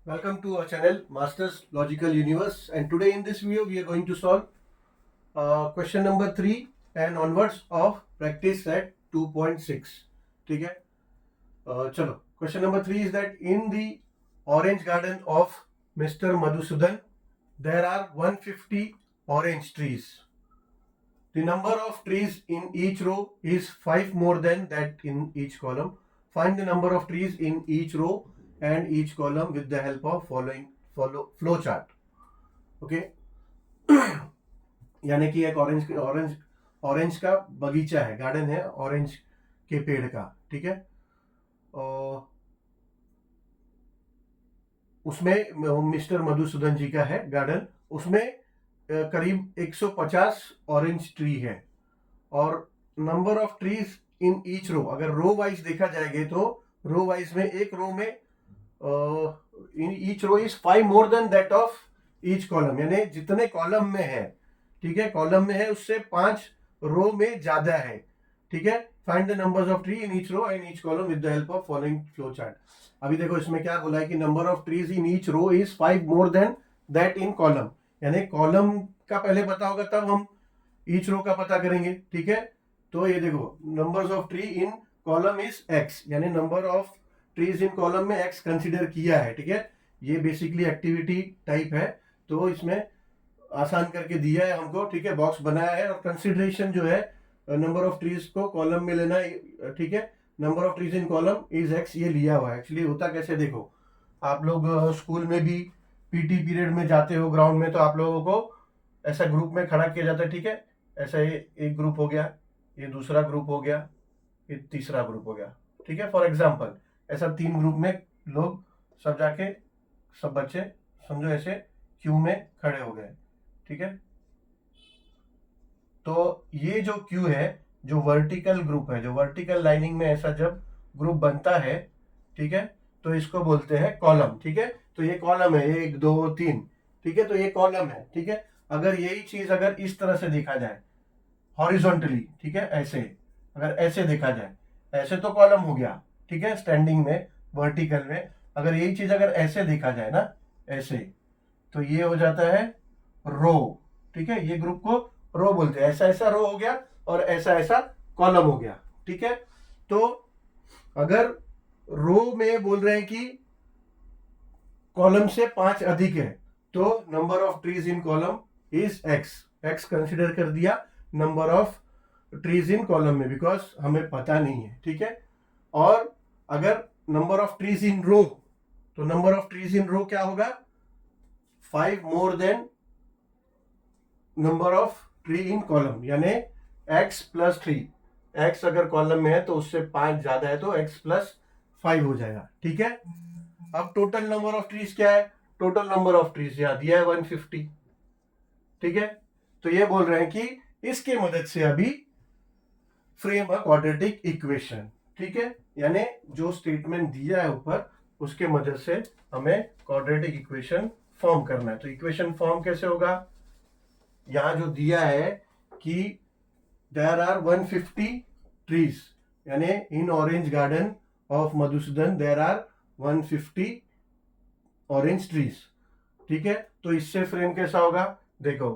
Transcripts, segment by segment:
Welcome to our channel Masters Logical Universe, and today in this video we are going to solve question number 3 and onwards of practice set 2.6. ठीक है, चलो question number 3 is that in the orange garden of Mr. Madhusudan there are 150 orange trees. The number of trees in each row is 5 more than that in each column. Find the number of trees in each row and each column with the help of flow chart. Okay. यानी कि एक orange का बगीचा है, garden है orange के पेड़ का, ठीक है। उसमें मिस्टर मधुसूदन जी का है गार्डन, उसमें करीब 150 ऑरेंज ट्री है और number of trees in each row, अगर रो वाइज देखा जाएगा तो रो वाइज में एक रो में in each row is 5 more than that of each column, यानी जितने कॉलम में है, ठीक है, कॉलम में है उससे 5 रो में ज्यादा है, ठीक है। Find the numbers of tree in each row and each column with the help of following flow chart. अभी देखो इसमें क्या बोला है कि number of trees in each row is 5 more than that in column, यानी कॉलम का पहले पता होगा तब हम ईच रो का पता करेंगे, ठीक है। तो ये देखो numbers of tree in column is x, यानी number of trees in column में x कंसीडर किया है, ठीक है। ये बेसिकली एक्टिविटी टाइप है, तो इसमें आसान करके दिया है हमको, ठीक है, बॉक्स बनाया है और कंसीडरेशन जो है नंबर ऑफ ट्रीज को कॉलम में लेना, ठीक है। Number of trees in column is x, ये लिया हुआ है। एक्चुअली होता कैसे देखो, आप लोग स्कूल में भी पीटी पीरियड में जाते हो ग्राउंड में, तो आप लोगों को ऐसा ग्रुप में खड़ा किया जाता है, ठीक है। ऐसा एक ग्रुप हो गया, ये दूसरा ग्रुप हो गया, ये तीसरा ग्रुप हो गया, ठीक है। फॉर एग्जाम्पल ऐसा 3 ग्रुप में लोग सब जाके सब बच्चे समझो ऐसे क्यू में खड़े हो गए, ठीक है। तो ये जो क्यू है, जो वर्टिकल ग्रुप है, जो वर्टिकल लाइनिंग में ऐसा जब ग्रुप बनता है, ठीक है, तो इसको बोलते हैं कॉलम, ठीक है। तो ये कॉलम है 1 2 3, ठीक है, तो ये कॉलम है, ठीक है। अगर यही चीज अगर इस तरह से देखा जाए हॉरिजॉन्टली, ठीक है, ऐसे अगर ऐसे देखा जाए, ऐसे तो कॉलम हो गया, ठीक है, स्टैंडिंग में वर्टिकल में। अगर यही चीज अगर ऐसे देखा जाए ना, ऐसे, तो ये हो जाता है रो, ठीक है। ये ग्रुप को रो बोलते हैं। ऐसा ऐसा रो हो गया और ऐसा ऐसा कॉलम हो गया, ठीक है। तो अगर रो में बोल रहे हैं कि कॉलम से 5 अधिक है, तो number of trees in column is x consider कर दिया number of trees in column में, बिकॉज हमें पता नहीं है, ठीक है। और अगर नंबर ऑफ ट्रीज इन रो, तो नंबर ऑफ ट्रीज इन रो क्या होगा, 5 more then number of tree in column, यानी x प्लस 3, x अगर कॉलम में है तो उससे 5 ज्यादा है तो x प्लस 5 हो जाएगा, ठीक है। अब टोटल नंबर ऑफ ट्रीज क्या है, टोटल नंबर ऑफ ट्रीज यहां दिया है 150, ठीक है। तो ये बोल रहे हैं कि इसके मदद से अभी फ्रेम अ क्वाड्रेटिक इक्वेशन, ठीक है, यानी जो स्टेटमेंट दिया है ऊपर उसके मदद से हमें क्वाड्रेटिक इक्वेशन फॉर्म करना है। तो इक्वेशन फॉर्म कैसे होगा, यहां जो दिया है कि देयर आर 150 ट्रीज, यानी in orange garden of Madhusudan there are 150 orange trees, ठीक है। तो इससे फ्रेम कैसा होगा, देखो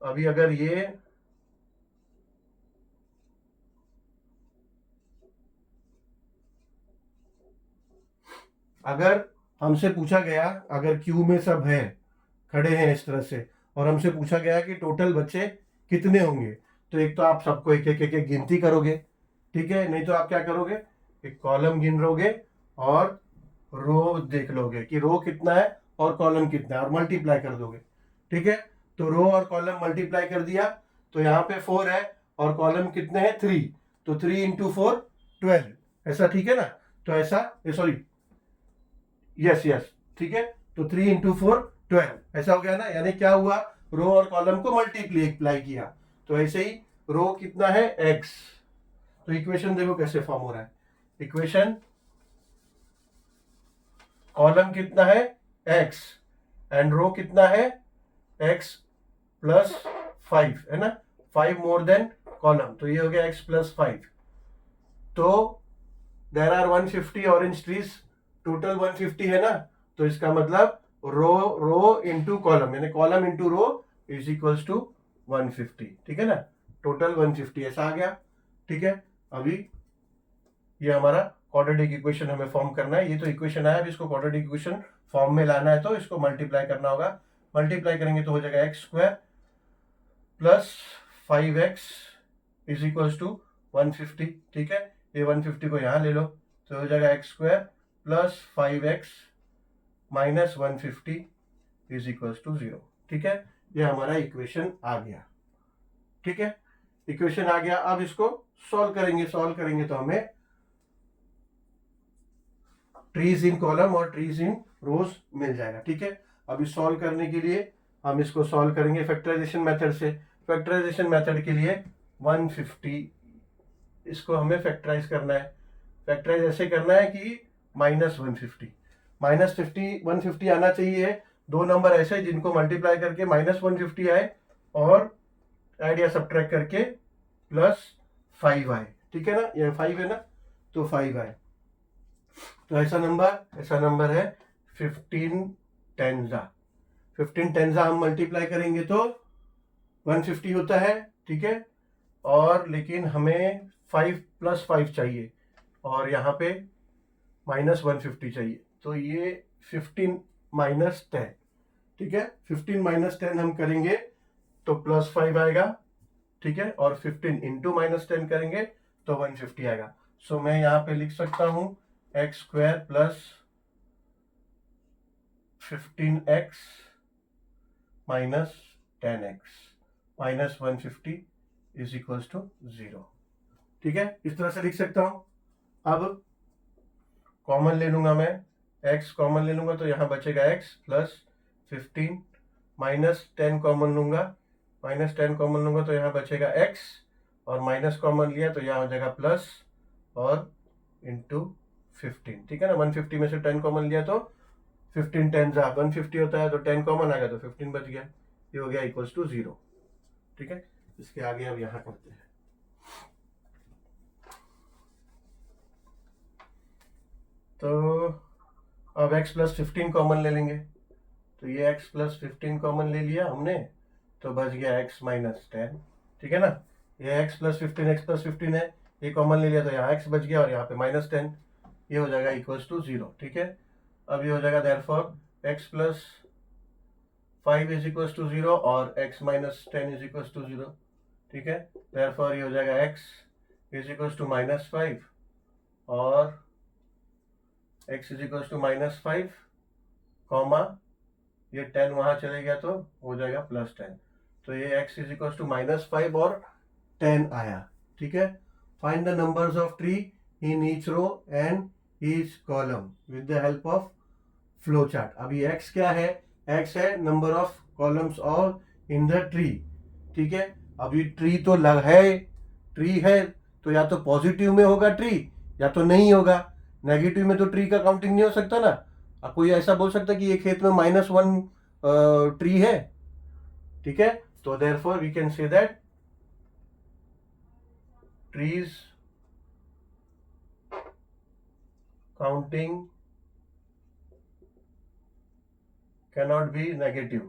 अभी अगर ये अगर हमसे पूछा गया, अगर क्यू में सब है खड़े हैं इस तरह से, और हमसे पूछा गया कि टोटल बच्चे कितने होंगे, तो एक तो आप सबको एक एक एक गिनती करोगे, ठीक है, नहीं तो आप क्या करोगे, एक कॉलम गिन लोगे और रो देख लोगे कि रो कितना है और कॉलम कितना है और मल्टीप्लाई कर दोगे, ठीक है। तो रो और कॉलम मल्टीप्लाई कर दिया, तो यहाँ पे 4 है और कॉलम कितने हैं 3, तो 3 इंटू 4 12, ऐसा, ठीक है ना। तो ऐसा, सॉरी, यस यस, ठीक है, तो 3 इंटू 4 12 ऐसा हो गया ना, यानी क्या हुआ, रो और कॉलम को मल्टीप्लाई किया, तो ऐसे ही रो कितना है x। तो इक्वेशन देखो कैसे फॉर्म हो रहा है, इक्वेशन कॉलम कितना है x एंड रो कितना है x प्लस 5, है ना, 5 मोर देन कॉलम, तो ये हो गया x प्लस 5। तो there are 150 orange trees, total 150 है ना, तो इसका मतलब रो इंटू कॉलम, यानी column into row is equals to 150, ठीक है ना, टोटल 150 ऐसा आ गया, ठीक है। अभी ये हमारा क्वाड्रेटिक इक्वेशन हमें फॉर्म करना है, ये तो इक्वेशन आया, अभी इसको क्वाड्रेटिक इक्वेशन फॉर्म में लाना है, तो इसको मल्टीप्लाई करना होगा, मल्टीप्लाई करेंगे तो हो जाएगा x square plus 5x is equals to 150, ठीक है। ये 150 को यहाँ ले लो तो हो जाएगा x square plus 5x minus 150 is equals to 0, ठीक है। ये हमारा इक्वेशन आ गया, ठीक है, इक्वेशन आ गया। अब इसको सॉल्व करेंगे तो हमें ट्रीज इन कॉलम और ट्रीज इन रोज मिल जाएगा, ठीक है। अभी सॉल्व करने के लिए हम इसको सॉल्व करेंगे फैक्टराइजेशन मेथड से। फैक्टराइजेशन मेथड के लिए 150 इसको हमें फैक्टराइज करना है। फैक्टराइज ऐसे करना है कि -150 150 आना चाहिए। दो नंबर ऐसे जिनको मल्टीप्लाई करके -150 आए और ऐड या सब्ट्रैक्ट करके +5 आए, ठीक है ना, ये 5 है ना, तो 5 आए। तो ऐसा नंबर है 15 टेंजा हम मल्टीप्लाई करेंगे तो 150 होता है, ठीक है। और लेकिन हमें 5 + 5 चाहिए और यहाँ पे -150 चाहिए, तो ये 15 - 10, ठीक है। 15 - 10 हम करेंगे तो +5 आएगा, ठीक है, और 15 इंटू -10 करेंगे तो 150 आएगा। सो मैं यहाँ पे लिख सकता हूँ x square plus 15x minus 10x minus 150 is equals to 0, ठीक है, इस तरह से लिख सकता हूं। अब कॉमन ले लूंगा मैं, x कॉमन ले लूंगा तो यहां बचेगा x प्लस 15 माइनस 10 कॉमन लूंगा, -10 कॉमन लूंगा तो यहां बचेगा x और माइनस कॉमन लिया तो यहां हो जाएगा प्लस और इंटू 15, ठीक है ना। 150 में से 10 कॉमन लिया तो 15 10 150 होता है, तो 10 कॉमन आ गया तो 15 बच गया, ये हो गया इक्वल्स टू 0, ठीक है। इसके आगे अब यहां करते हैं, तो अब x प्लस 15 कॉमन ले लेंगे, तो ये x प्लस 15 कॉमन ले लिया हमने तो बच गया x माइनस 10, ठीक है ना। ये x प्लस 15 है, ये कॉमन ले लिया तो यहाँ x बच गया और यहाँ पे -10, ये हो जाएगा इक्वल्स टू 0, ठीक है। अब ये हो जाएगा therefore x plus 5 is equals to 0 और x minus 10 is equals to 0, ठीक है। देयरफॉर ये हो जाएगा x इज इक्वल्स टू -5 और x is equals to -5 comma ये 10 वहां चले गया तो हो जाएगा +10, तो ये x इज इक्वल्स टू -5 और 10 आया, ठीक है। Find the numbers of tree in each row and each column with the help of flow chart. अभी x क्या है, x है नंबर ऑफ कॉलम्स और इन द ट्री, ठीक है। अभी ट्री तो ट्री है तो या तो पॉजिटिव में होगा ट्री या तो नहीं होगा, नेगेटिव में तो ट्री का काउंटिंग नहीं हो सकता ना। अब कोई ऐसा बोल सकता कि ये खेत में -1 ट्री है, ठीक है। तो therefore we can say that trees counting cannot be negative,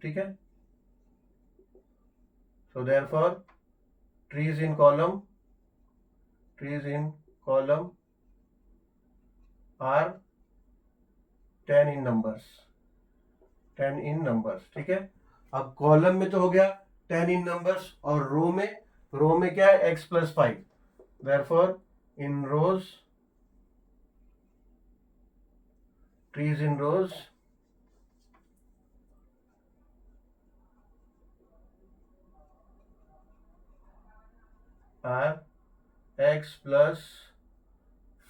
ठीक है। So therefore trees in column are 10 in numbers, ठीक है। अब कॉलम में तो हो गया 10 in numbers और रो में क्या है x plus 5, therefore in rows trees in rows are x plus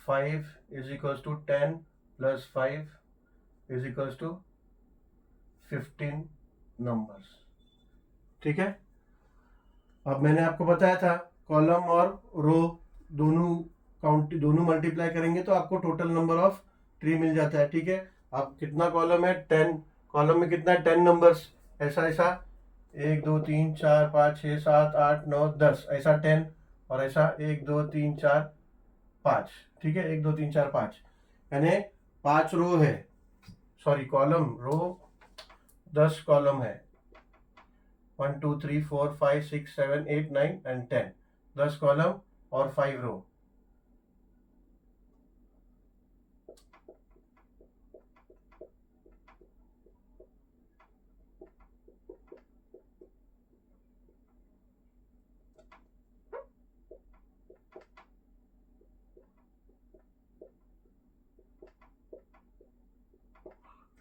5 is equals to 10 plus 5 is equals to 15 numbers, ठीक है। अब मैंने आपको बताया था कॉलम और रो दोनों मल्टीप्लाई करेंगे तो आपको टोटल नंबर ऑफ ट्री मिल जाता है, ठीक है। अब कितना कॉलम है, 10, कॉलम में कितना है 10 नंबर्स, ऐसा 1 2 3 4 5 6 7 8 9 10, ऐसा 10 और ऐसा 1 2 3 4 5, ठीक है, 1 2 3 4 5, यानी 5 रो है, सॉरी कॉलम, रो 10 कॉलम है, 1 2 3 4 5 6 7 8 9 एंड 10, 10 कॉलम और 5 रो।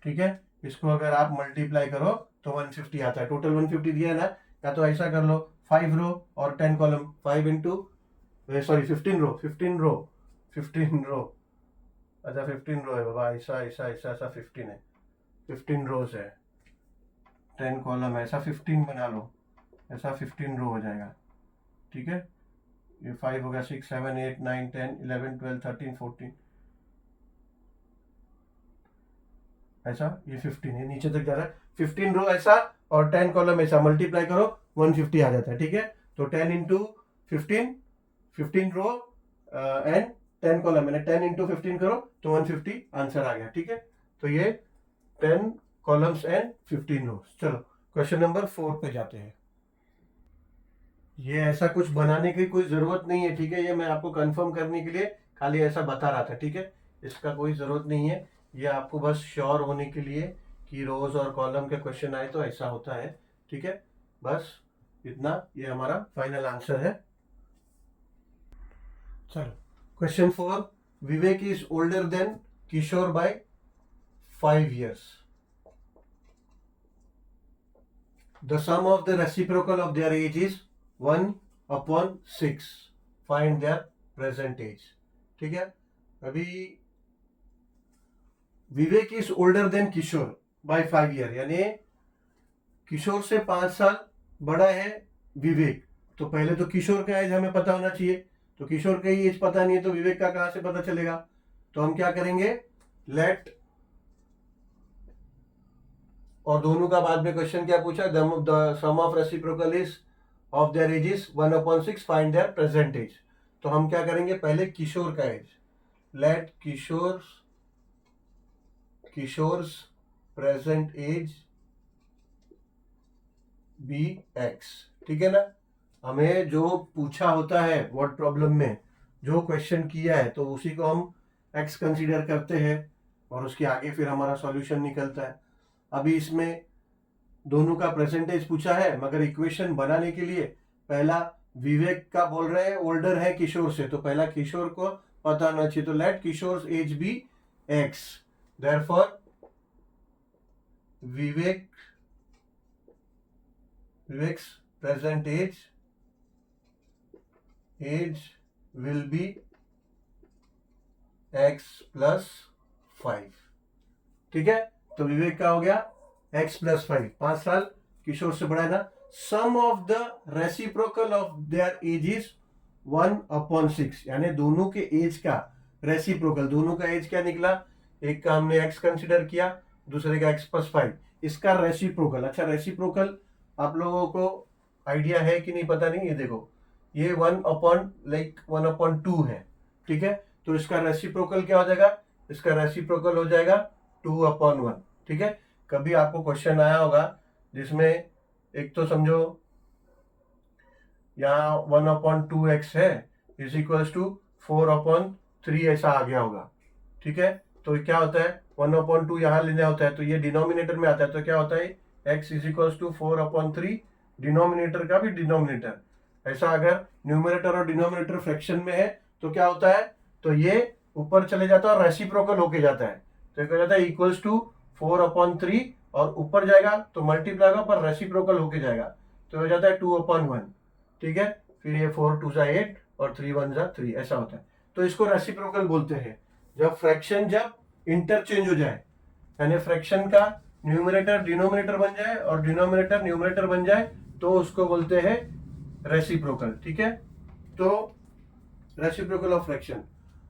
ठीक है, इसको अगर आप मल्टीप्लाई करो तो 150 आता है, टोटल 150 दिया है ना। या तो ऐसा कर लो 5 रो और 10 कॉलम, 5 इंटू सॉरी 15 रो, 15 रो, 15 रो, अच्छा 15 रो है बाबा, ऐसा ऐसा ऐसा ऐसा 15 है, 15 रोज है, 10 कॉलम है, ऐसा 15 बना लो, ऐसा 15 रो हो जाएगा। ठीक है, ये 5 होगा, 6 7 8 9 10 11 12 13 14, ऐसा ये 15 है, नीचे तक जा रहा है, 15 रो ऐसा और 10 कॉलम ऐसा, मल्टीप्लाई करो 150 आ जाता है। ठीक है, तो 10 इंटू 15, 15 रो एंड 10 कॉलम, मैंने 10 इंटू 15 करो तो 150 आंसर आ गया। ठीक है, तो ये 10 कॉलम्स एंड 15 रोज। चलो क्वेश्चन नंबर 4 पे जाते हैं। ये ऐसा कुछ बनाने की कोई जरूरत नहीं है, ठीक है, ये मैं आपको कंफर्म करने के लिए खाली ऐसा बता रहा था। ठीक है, इसका कोई जरूरत नहीं है, ये आपको बस श्योर होने के लिए कि रोज और कॉलम के क्वेश्चन आए तो ऐसा होता है। ठीक है, बस इतना, ये हमारा फाइनल आंसर है। चलो question 4, Vivek is older than Kishore by 5 years. The sum of the reciprocal of their age is 1/6. Find their present age. ठीक है, अभी Vivek is older than Kishore by 5 year, यानी किशोर से 5 साल बड़ा है विवेक। तो पहले तो किशोर का एज हमें पता होना चाहिए, तो किशोर का ही एज पता नहीं है तो विवेक का कहां से पता चलेगा। तो हम क्या करेंगे, लेट, और दोनों का बाद में क्वेश्चन क्या पूछा, the sum of reciprocal is of their age is 1/6, find their present age. तो हम क्या करेंगे, पहले किशोर का age, let Kishore's present age be X. ठीक है ना, हमें जो पूछा होता है वर्ड प्रॉब्लम में, जो क्वेश्चन किया है तो उसी को हम एक्स कंसीडर करते हैं और उसके आगे फिर हमारा सॉल्यूशन निकलता है। अभी इसमें दोनों का परसेंटेज पूछा है, मगर इक्वेशन बनाने के लिए पहला विवेक का बोल रहे हैं ओल्डर है किशोर से, तो पहला किशोर को पता होना चाहिए, तो let Kishore age be x, therefore Vivek's present age will be x+5। ठीक है, तो विवेक का हो गया x+5, 5 साल किशोर से बड़ा है ना। Sum of the reciprocal of their age is 1/6, यानी दोनों के एज का रेसिप्रोकल, दोनों का एज क्या निकला, एक का हमने x कंसिडर किया, दूसरे का x+5, इसका रेसिप्रोकल। अच्छा, रेसिप्रोकल आप लोगों को आइडिया है कि नहीं पता नहीं, ये देखो ये 1/2 है। ठीक है, तो इसका रेसिप्रोकल क्या हो जाएगा, इसका रेसिप्रोकल हो जाएगा 2/1। ठीक है, कभी आपको क्वेश्चन आया होगा जिसमें एक तो समझो यहाँ 1/2x है इज इक्वल्स टू 4/3 ऐसा आ गया होगा। ठीक है, तो क्या होता है 1/2 यहाँ लेना होता है, तो ये डिनोमिनेटर में आता है, तो क्या होता है x is equals to 4/3, denominator का भी डिनोमिनेटर, ऐसा अगर न्यूमरेटर और डिनोमिनेटर फ्रैक्शन में है तो क्या होता है, तो ये ऊपर चले जाता है और रेसिप्रोकल होके जाता है, तो क्या जाता है इक्वल्स टू 4/3, और ऊपर जाएगा तो मल्टीप्लाई होगा पर रेसिप्रोकल होके जाएगा, तो हो जाता है 2/1। ठीक है, फिर ये 4 2 8 और 3 1 3 ऐसा होता है, तो इसको रेसिप्रोकल बोलते हैं। जब फ्रैक्शन जब इंटरचेंज हो जाए, यानी फ्रैक्शन का न्यूमरेटर डिनोमिनेटर बन जाए और डिनोमिनेटर न्यूमरेटर बन जाए, तो उसको बोलते हैं रेसिप्रोकल। ठीक है, तो रेसिप्रोकल ऑफ फ्रैक्शन।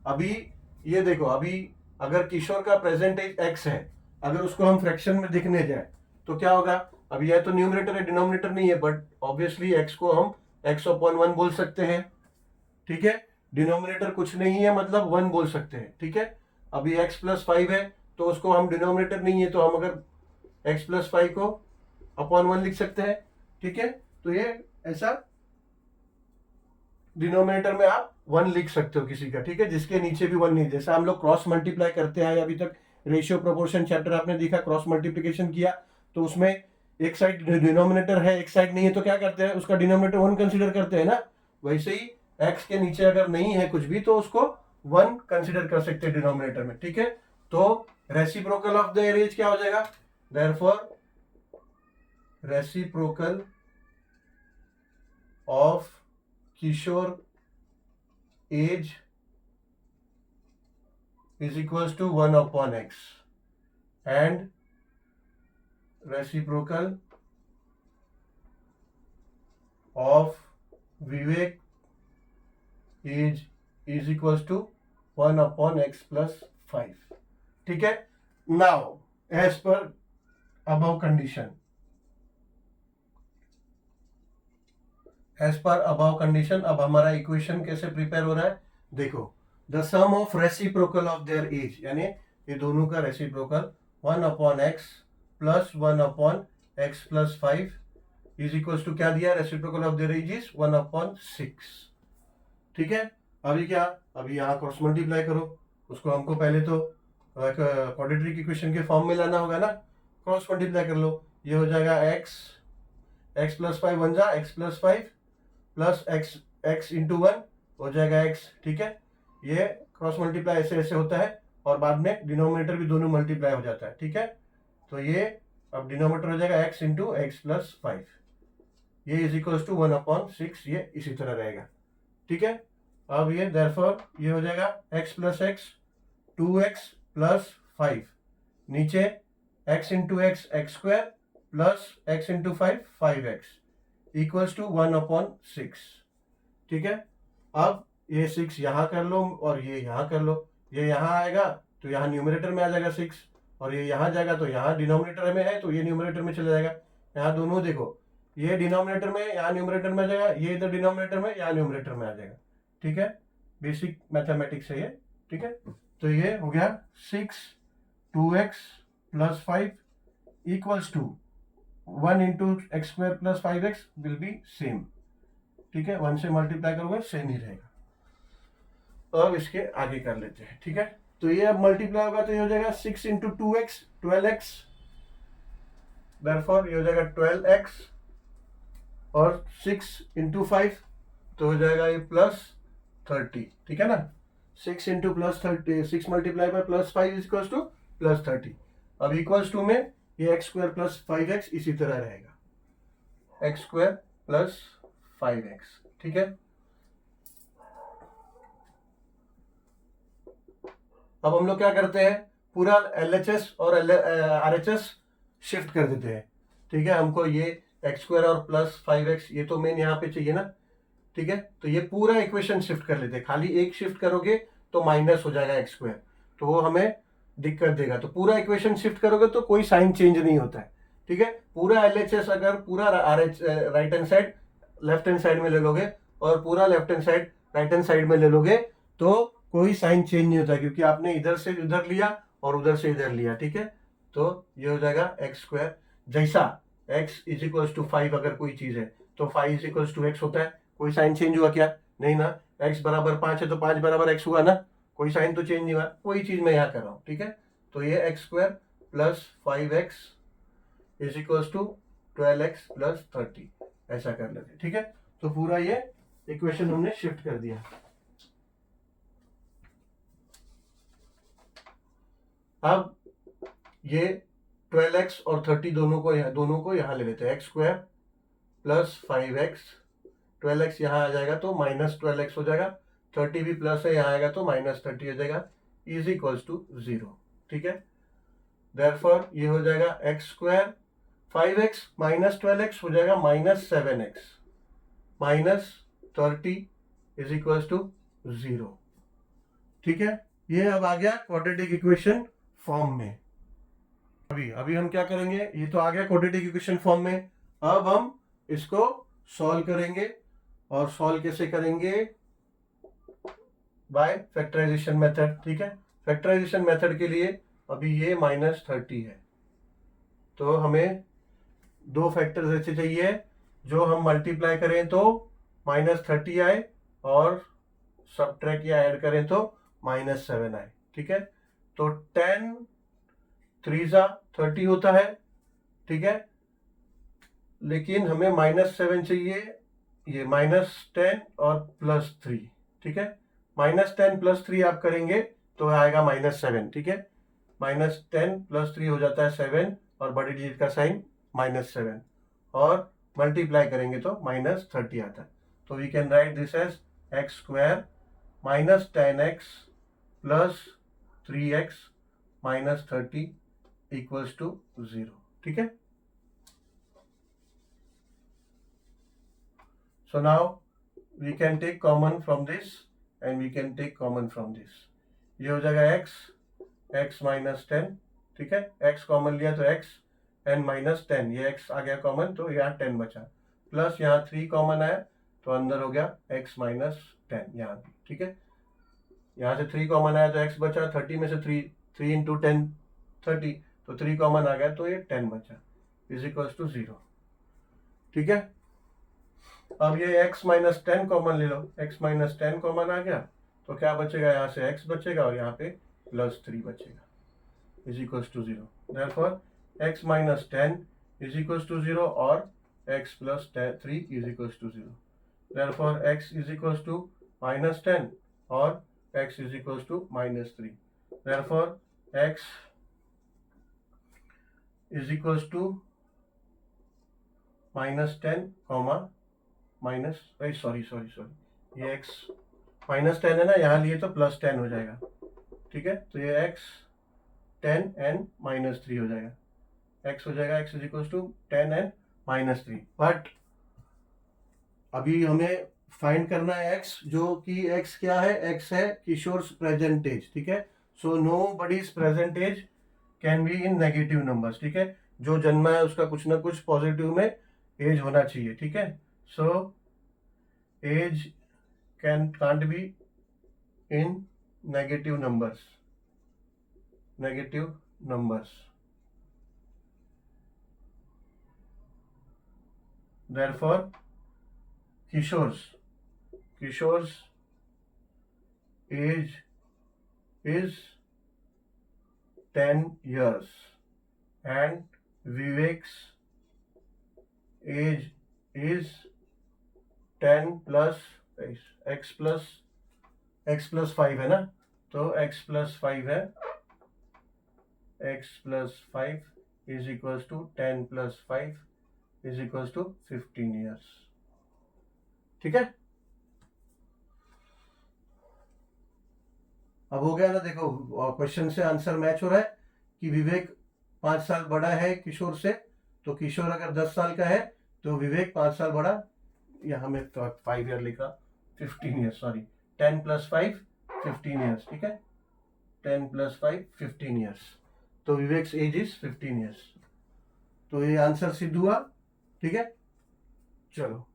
अभी ये देखो, अभी अगर किशोर का प्रेजेंटेज x है, अगर उसको हम फ्रैक्शन में देखने जाए तो क्या होगा, अभी यह तो न्यूमरेटर है डिनोमिनेटर नहीं है, बट ऑब्वियसली x को हम x/1 बोल सकते हैं। ठीक है, डिनोमिनेटर कुछ नहीं है मतलब 1 बोल सकते हैं। ठीक है, अभी x प्लस 5 है तो उसको हम डिनोमिनेटर नहीं है तो हम अगर x प्लस 5 को अपॉन 1 लिख सकते हैं, ठीक है। तो ये ऐसा डिनोमिनेटर में आप 1 लिख सकते हो किसी का, ठीक है, जिसके नीचे भी 1 नहीं। जैसा हम लोग क्रॉस मल्टीप्लाई करते हैं अभी तक, रेशियो प्रोपोर्शन चैप्टर आपने देखा, क्रॉस मल्टीप्लिकेशन किया तो उसमें एक साइड डिनोमिनेटर है एक साइड नहीं है तो क्या करते हैं, उसका डिनोमिनेटर 1 कंसीडर करते हैं ना। वैसे ही x के नीचे अगर नहीं है कुछ भी तो उसको 1 कंसीडर कर सकते हैं डिनोमिनेटर में, ठीक है। तो रेसिप्रोकल ऑफ द एज क्या हो जाएगा, therefore reciprocal of Kishore age is equals to 1 upon x and reciprocal of Vivek age is equals to 1 upon x plus 5, ठीक है। now as per above condition, अब हमारा इक्वेशन कैसे प्रिपेयर हो रहा है, देखो, the sum of reciprocal of their age, यानी ये दोनों का reciprocal 1 upon x plus 1 upon x plus 5 is equal to क्या दिया, reciprocal of their age is 1 upon 6, ठीक है। अभी क्या, अभी यहाँ क्रॉस मल्टीप्लाई करो, उसको हमको पहले तो क्वाड्रेटिक इक्वेशन के फॉर्म में लाना होगा ना, क्रॉस मल्टीप्लाई कर लो, ये हो जाएगा एक्स प्लस 5 बन जा x plus 5 plus x into 1 हो जाएगा x, ठीक है। ये क्रॉस मल्टीप्लाई ऐसे ऐसे होता है और बाद में डिनोमिनेटर भी दोनों मल्टीप्लाई हो जाता है, ठीक है। तो ये अब डिनोमिनेटर हो जाएगा x इंटू एक्स प्लस 5, ये इज इक्वल टू 1 अपॉन 6, ये इसी तरह रहेगा, ठीक है। अब ये देयरफॉर ये हो जाएगा x plus x 2x plus 5, नीचे x into x x square plus x into 5x equals to 1 upon 6, ठीक है। अब ये 6 यहां कर लो और ये यहां कर लो, ये यहां आएगा तो यहाँ न्यूमरेटर में आ जाएगा 6 और ये यहां जाएगा तो यहाँ डिनोमिनेटर में है तो ये न्यूमरेटर में चला जाएगा। यहाँ दोनों देखो, ये डिनोमिनेटर में यहाँ न्यूमरेटर में आ जाएगा, ये इधर डिनोमिनेटर में यहाँ न्यूमरेटर में आ जाएगा, ठीक है। बेसिक मैथमेटिक्स है ये, ठीक है। तो ये हो गया 6 2x plus 5 equals to 1 into x square plus 5x will be same, ठीक है। 1 से मल्टीप्लाई करोगे सेम ही रहेगा। अब इसके आगे कर लेते हैं, ठीक है। तो ये अब मल्टीप्लाई होगा तो ये हो जाएगा 6 इंटू 2x 12x, देयरफॉर ये हो जाएगा 12x और 6 इंटू 5 तो हो जाएगा ये प्लस 30, ठीक है ना। 6 into plus 30, 6 multiply by plus 5 is equals two plus 30। अब इक्वल्स टू में ये एक्स स्क्वायर प्लस 5x इसी तरह रहेगा, एक्स स्क्वायर प्लस 5x, ठीक है। अब हम लोग क्या करते हैं, पूरा LHS और RHS शिफ्ट कर देते हैं, ठीक है। हमको ये एक्स स्क्वायर और प्लस 5x ये तो मेन यहाँ पे चाहिए ना, ठीक है। तो ये पूरा इक्वेशन शिफ्ट कर लेते हैं, खाली एक शिफ्ट करोगे तो माइनस हो जाएगा एक्स स्क्वायर, तो वो हमें दिक्कत देगा। तो पूरा इक्वेशन शिफ्ट करोगे तो कोई साइन चेंज नहीं होता है, ठीक है। पूरा LHS अगर पूरा right hand side left hand side में ले लोगे और पूरा left hand side right hand side में ले लोगे तो कोई साइन चेंज नहीं होता, क्योंकि आपने इधर से उधर लिया और उधर से इधर लिया, ठीक है। तो ये हो जाएगा एक्स स्क्वायर, जैसा x इज इक्वल्स टू 5 अगर कोई चीज है तो 5 इज इक्वल्स टू x होता है, कोई साइन चेंज हुआ क्या, नहीं ना। x बराबर 5 है तो 5 बराबर x हुआ ना, कोई साइन तो चेंज नहीं हुआ, वही चीज मैं यहाँ कर रहा हूँ, ठीक है। तो ये x square plus 5x is equals to 12x plus 30 ऐसा कर लेते, ठीक है। तो पूरा ये इक्वेशन हमने शिफ्ट कर दिया। अब ये 12x और 30 दोनों को यहाँ ले लेते हैं, x square plus 5x, 12x यहाँ आ जाएगा तो माइनस 12x हो जाएगा, 30 भी प्लस है यहाँ आएगा तो माइनस 30 हो जाएगा, इज इक्वल्स टू 0, ठीक है। देयरफॉर ये हो जाएगा x square 5x minus 12x हो जाएगा minus 7x minus 30 is equals to 0, ठीक है। ये अब आ गया क्वाड्रेटिक इक्वेशन फॉर्म में। अभी हम क्या करेंगे, ये तो आ गया क्वाड्रेटिक इक्वेशन फॉर्म में, अब हम इसको सॉल्व करेंगे और सॉल्व कैसे करेंगे, बाय फैक्टराइजेशन मेथड, ठीक है। फैक्टराइजेशन मेथड के लिए अभी ये -30 है, तो हमें दो फैक्टर्स ऐसे चाहिए जो हम मल्टीप्लाई करें तो -30 आए और सब्ट्रैक्ट या ऐड करें तो -7 आए। ठीक है, तो 10 3 30 होता है। ठीक है, लेकिन हमें -7 चाहिए, ये -10 और +3। ठीक है, -10 +3 आप करेंगे तो आएगा -7। ठीक है, -10 +3 हो जाता है 7 और बड़ी डिजिट का साइन -7 और मल्टीप्लाई करेंगे तो -30 आता है। तो we can write this as x² -10x + 3x -30 = 0। ठीक है, so now we can take common from this and we can take common from this। ये हो जाएगा x -10। ठीक है, x कॉमन लिया तो x n -10, ये x आ गया कॉमन तो यहाँ 10 बचा, प्लस यहाँ 3 कॉमन आया तो अंदर हो गया x -10 यहाँ भी। ठीक है, यहाँ से 3 कॉमन आया तो x बचा, 30 में से 3 इंटू 10 30, तो 3 कॉमन आ गया तो ये 10 बचा = 0। ठीक है, अब ये x -10 कॉमन ले लो, x -10 कॉमन आ गया तो क्या बचेगा, यहाँ से x बचेगा और यहाँ पे +3 बचेगा = 0। Therefore x -10 = 0 और x + 3 = 0। Therefore x = -10 और x = -3। Therefore x = -10, सॉरी ये x -10 है ना, यहाँ लिए तो +10 हो जाएगा। ठीक है, तो ये x 10 and -3 हो जाएगा, x हो जाएगा x = 10 and -3। बट अभी हमें फाइंड करना है x, जो कि x क्या है, x है किशोर प्रेजेंट एज। ठीक है, so nobody's present age can be in negative numbers. ठीक है, जो जन्मा है उसका कुछ ना कुछ पॉजिटिव में एज होना चाहिए। ठीक है, so age can't be in negative numbers। Therefore Kishore's age is 10 years and Vivek's age is 10 plus x plus 5 है ना, तो x plus 5 है, x plus 5 = 10 plus 5 = 15 years। ठीक है, अब हो गया ना, देखो क्वेश्चन से आंसर मैच हो रहा है कि विवेक 5 साल बड़ा है किशोर से, तो किशोर अगर 10 साल का है तो विवेक 5 साल बड़ा, यहाँ में 5 ईयर लिखा, 15 ईयर्स, सॉरी 10 + 5 15 ईयर्स। ठीक है, 10 + 5 15 ईयर्स, तो विवेक्स एज इज 15 ईयर्स। तो ये आंसर सिद्ध हुआ। ठीक है, चलो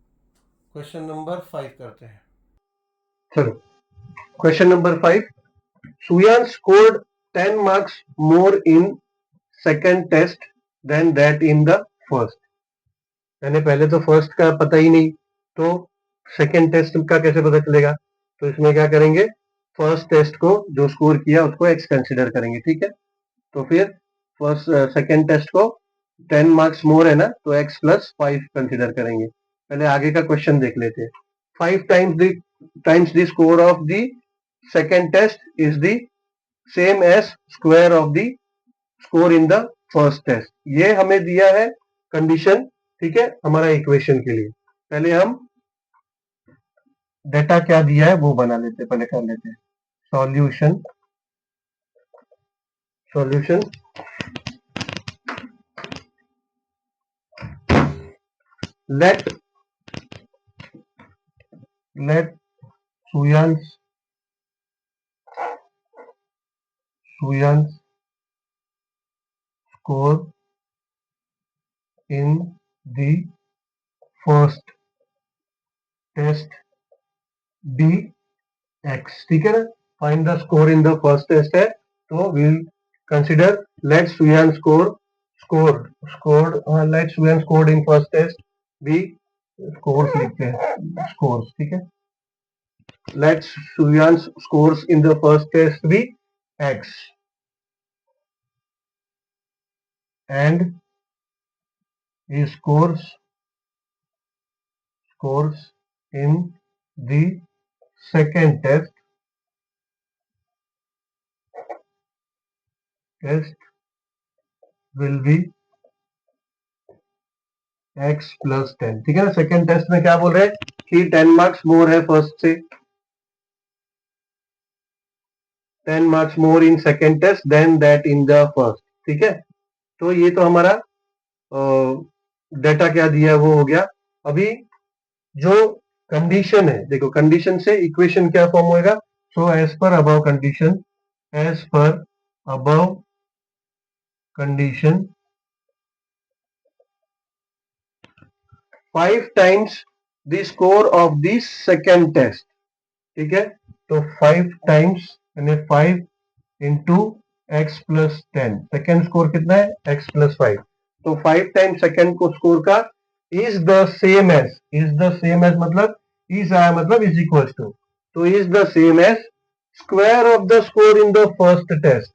क्वेश्चन नंबर 5 करते हैं। चलो question number 5, Suyan scored 10 marks more in second test than that in the first। मैंने पहले तो फर्स्ट का पता ही नहीं, तो सेकेंड टेस्ट का कैसे पता चलेगा, तो इसमें क्या करेंगे, फर्स्ट टेस्ट को जो स्कोर किया उसको x कंसिडर करेंगे। ठीक है, तो फिर फर्स्ट सेकेंड टेस्ट को 10 मार्क्स मोर है ना, तो x + 5 कंसिडर करेंगे। पहले आगे का क्वेश्चन देख लेते हैं। 5 times the score of the second test is the same as square of the score in the first test। ये हमें दिया है कंडीशन। ठीक है, हमारा इक्वेशन के लिए पहले हम डेटा क्या दिया है वो बना लेते हैं, पहले कर लेते हैं solution. let Suyan's score in the first test be x। ठीक है ना, find the score in the first test है तो we'll consider let Suyan scored let Suyan scored in first test be scores लिखते हैं scores, ठीक है. Let Suyan's scores in the first test be X and his scores in the second test will be x plus 10. ठीक है ना. Second test में क्या बोल रहे हैं कि 10 मार्क्स मोर है फर्स्ट से, 10 marks more in second test than that in the first. ठीक है. तो ये तो हमारा डेटा क्या दिया है वो हो गया. अभी जो कंडीशन है, देखो कंडीशन से इक्वेशन क्या फॉर्म होएगा. So as per above condition 5 times the score of the second test. ठीक है. तो 5 times यानी 5 into x plus 10. Second score कितना है x प्लस 5. तो 5 टाइम्स सेकेंड को स्कोर का इज द सेम एज मतलब इज आया मतलब इज इक्वल टू. तो is the same as square of the score in the first test.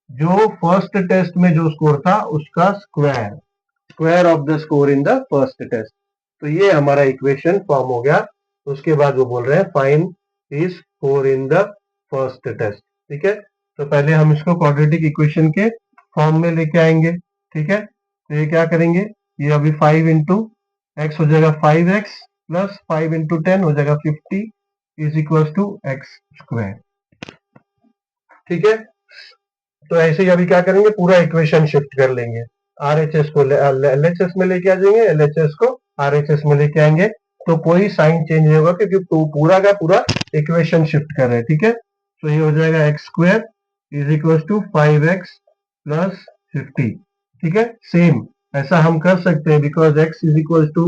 जो फर्स्ट टेस्ट में जो स्कोर था उसका square of the score in the first test. तो ये हमारा इक्वेशन फॉर्म हो गया. उसके बाद वो बोल रहे हैं find is score in the first test. ठीक है. तो पहले हम इसको क्वाड्रेटिक इक्वेशन के फॉर्म में लेके आएंगे. ठीक है. तो ये क्या करेंगे, ये अभी 5 इंटू एक्स हो जाएगा 5x प्लस 5 इंटू 10 हो जाएगा 50 is equal to x square. ठीक है. तो ऐसे ही अभी क्या करेंगे, पूरा इक्वेशन शिफ्ट कर लेंगे. RHS को LHS में लेके आ जाएंगे, LHS को RHS में लेके आएंगे. तो कोई साइन चेंज नहीं होगा क्योंकि पूरा का पूरा इक्वेशन शिफ्ट कर रहे हैं. ठीक है. तो ये हो जाएगा x square is equal to 5x plus 50. ठीक है. सेम ऐसा हम कर सकते हैं because x is equal to,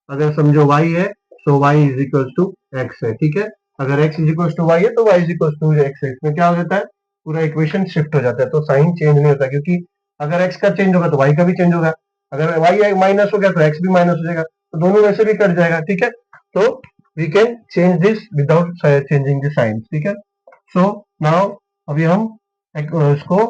अगर समझो y है तो y is equal to x है. ठीक है. अगर x is equal to y है तो y is equal to x है. इसमें क्या हो जाता है, पूरा इक्वेशन शिफ्ट हो जाता है. तो साइन चेंज नहीं होता क्योंकि अगर x का चेंज होगा तो y का भी चेंज होगा. अगर y माइनस हो गया तो x भी माइनस हो जाएगा. तो दोनों वैसे भी कट जाएगा. ठीक है. तो we can change this without changing the sign. ठीक है. सो नाउ अभी हम इसको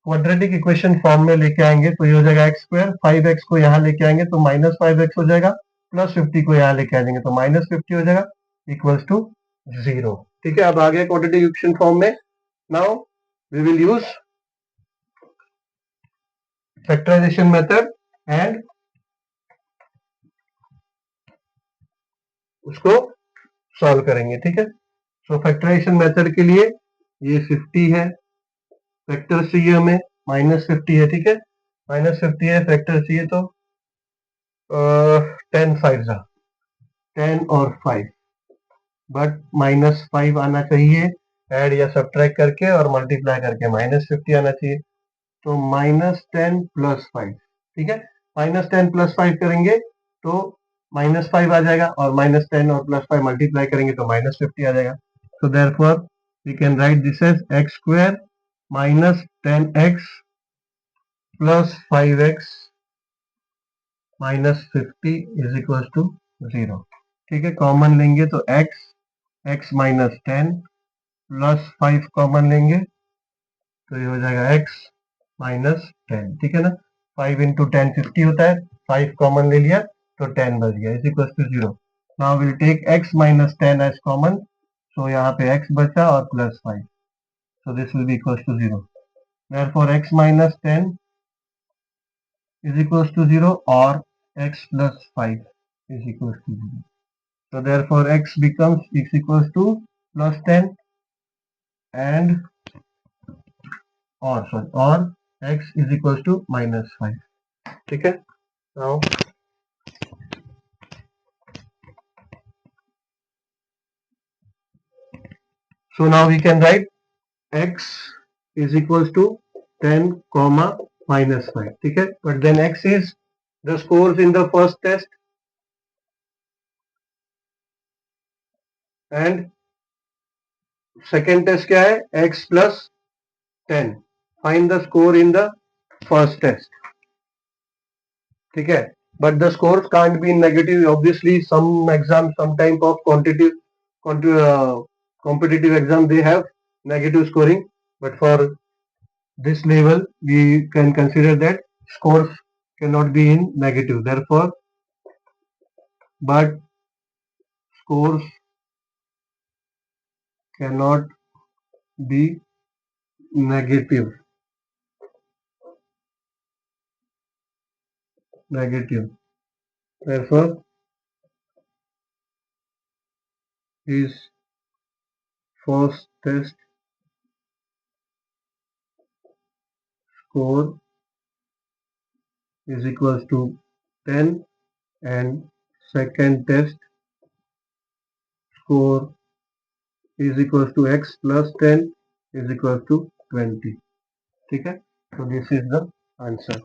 क्वाड्रेटिक इक्वेशन फॉर्म में लेके आएंगे. तो ये हो जाएगा एक्स स्क्वायर, 5x को यहाँ लेके आएंगे तो माइनस 5x हो जाएगा, प्लस 50 को यहाँ लेके आ जाएंगे तो माइनस 50 हो जाएगा इक्वल्स टू 0. ठीक है. अब आ गया क्वाड्रेटिक इक्वेशन फॉर्म में. Now we will use factorization method and उसको सॉल्व करेंगे. ठीक है. सो फैक्टराइजेशन मेथड के लिए ये 50 है, फैक्टर चाहिए हमें माइनस 50 है. ठीक है. माइनस 50 है, फैक्टर चाहिए तो 10 5 10 और 5, बट माइनस 5 आना चाहिए ऐड या सब्ट्रैक्ट करके और मल्टीप्लाई करके माइनस 50 आना चाहिए. तो माइनस 10 प्लस 5. ठीक है. माइनस 10 प्लस 5 करेंगे तो माइनस 5 आ जाएगा और माइनस 10 और प्लस 5 मल्टीप्लाई करेंगे तो माइनस 50 आ जाएगा. So therefore we can write this as x square minus 10x plus 5x minus 50 is equal to 0. ठीक है. कॉमन लेंगे तो x माइनस 10 प्लस 5 कॉमन लेंगे तो ये हो जाएगा x माइनस 10. ठीक है ना. 5 इंटू 10 50 होता है, 5 कॉमन ले लिया तो 10 बच गया is equal to 0. Now will take x minus 10 as common. So यहाँ पे x बचा और plus 5. So this will be equal to 0. Therefore x minus 10 is equals to 0 or x plus 5 is equals to 0. So therefore x becomes x equals to plus 10 and or x is equals to minus 5. ठीक है. Now so now we can write x is equals to 10 comma minus 5. ठीक है. But then x is the scores in the first test and second test क्या है x plus 10. Find the score in the first test. ठीक है, but the scores can't be in negative. Obviously, some exam, some type of competitive exam, they have negative scoring. But for this level, we can consider that scores cannot be in negative. Therefore, but scores cannot be negative. Negative. Therefore, his first test score is equals to 10 and second test score is equals to x plus 10 is equals to 20. ठीक है, so this is the answer.